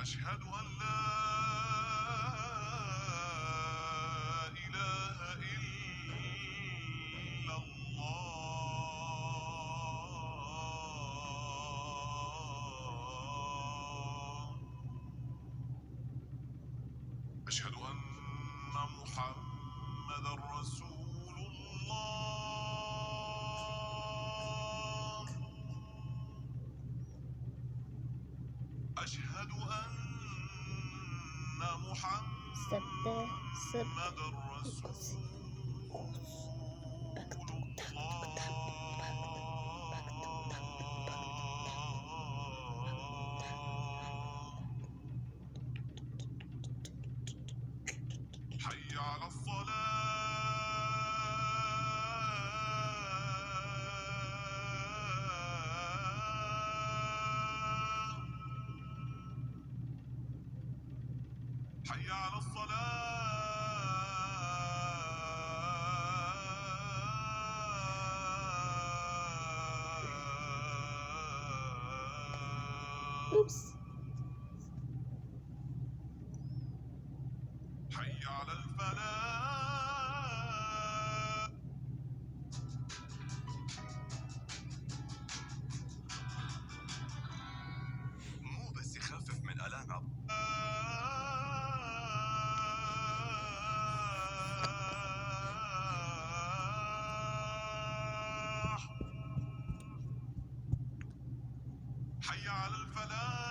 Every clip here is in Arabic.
أشهد أن لا إله إلا الله. أشهد أن محمدا رسول الله. أشهد أن محمدا رسول حي على الصلاة. حي على الصلاة. Oops. حي على الفلاح. مو بس يخفف من آلام حي على الفلاح.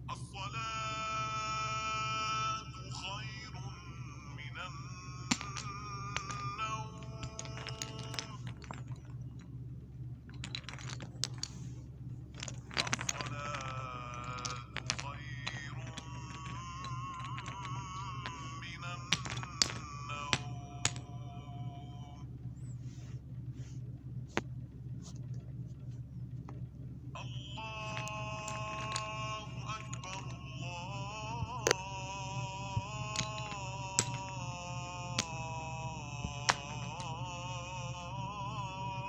الصلاة خير من النوم. الصلاة خير من النوم. الله أكبر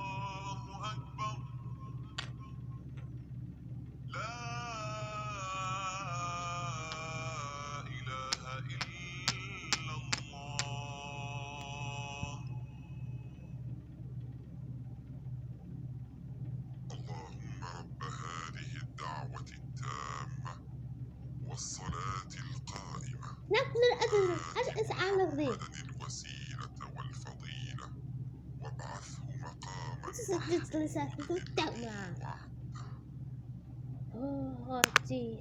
الله أكبر. لا إله إلا الله. اللهم رب هذه الدعوة التامة والصلاة القائمة نحن الأدرس على الضيف. محمدا الوسيلة والفضيلة وابعثه مقاما تسجد لساتك الدولة. Oh, gee.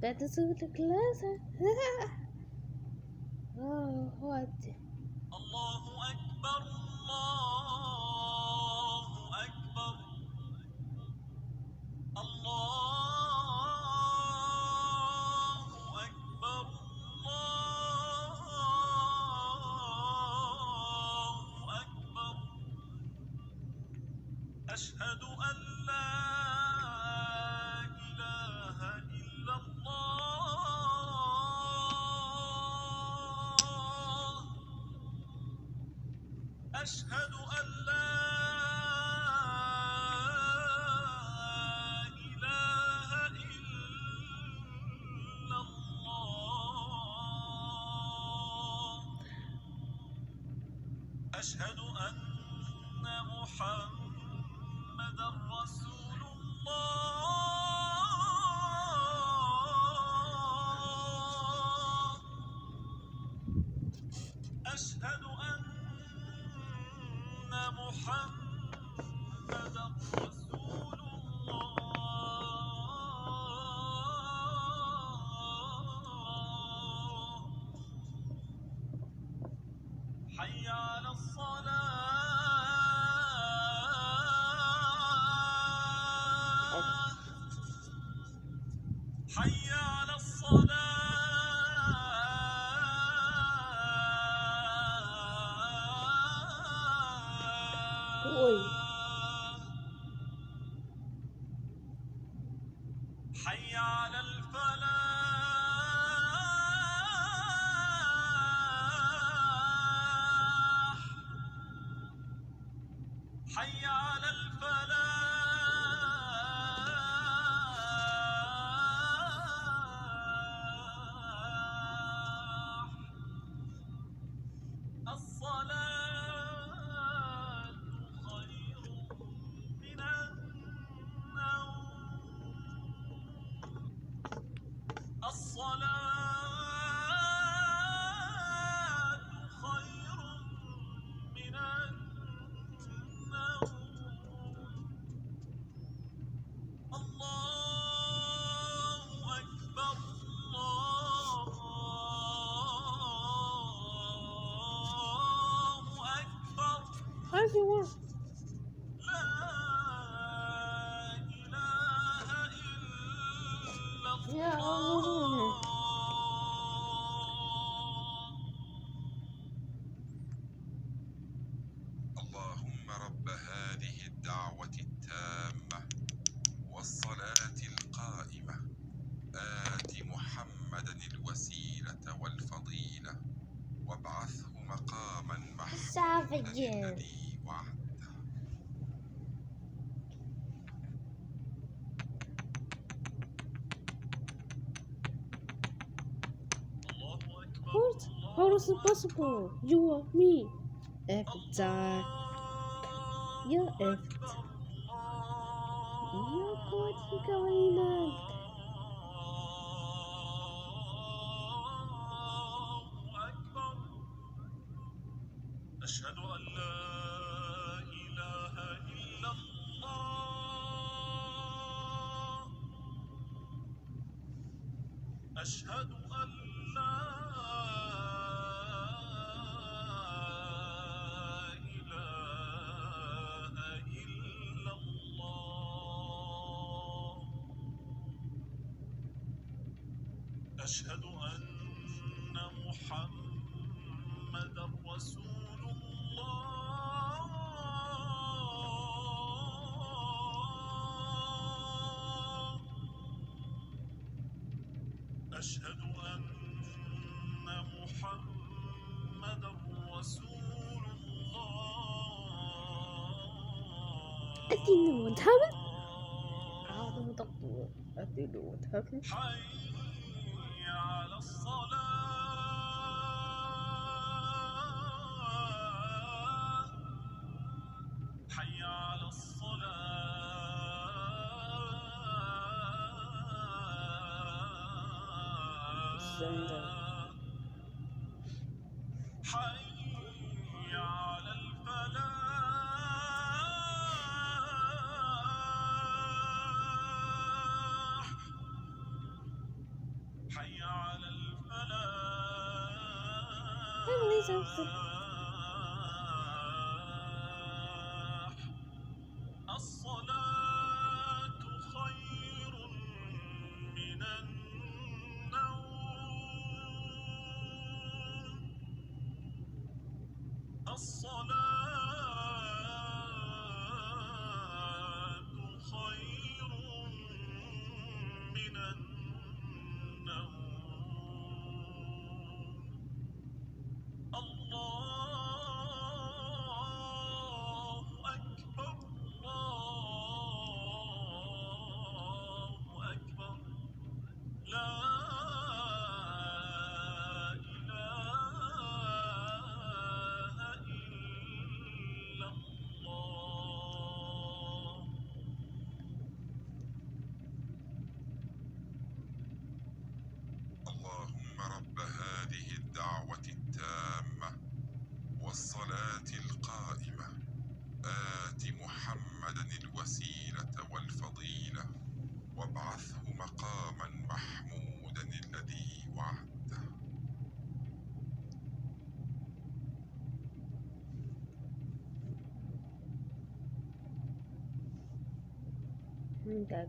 That is so the class. Oh, what? الله أكبر الله أكبر. الله أكبر الله أكبر. أشهد أن لا إله إلا الله. أشهد أن لا إله إلا الله. أشهد أن محمدا رسول الله. أشهد أن محمدا رسول الله. حي على الصلاة. حي على Oi. الصلاة. حي على الفلاح. خير من النوم. الله أكبر الله أكبر. أيوة. لا إله إلا يا الله. الله. اللهم رب هذه الدعوة التامة والصلاة القائمة آت محمدا الوسيلة والفضيلة وابعثه مقاما محمودا الذي وعدته. الله أكبر. What? How is it possible? You are me. Eftar. You're Eftar. You're going to go in. أشهد أن لا إله إلا الله. أشهد أن لا إله إلا الله. أشهد أن محمدا رسول الله. أشهد أن محمدا رسول الله. I didn't know what happened. I don't know. I didn't know what happened. حي على الصلاة. حي على Zender. الصلاة. حي على الفلاح. حي على الفلاح. Emily Johnson. الصلاة خير من النوم. الصلاة خير من النوم. الله أكبر الله أكبر. لا إله إلا الله. اللهم رب هذه الدعوة التامة والصلاة القائمة آت محمدا الوسيلة والفضيلة وابعثه مقاما محمودا الذي وعدته. Okay.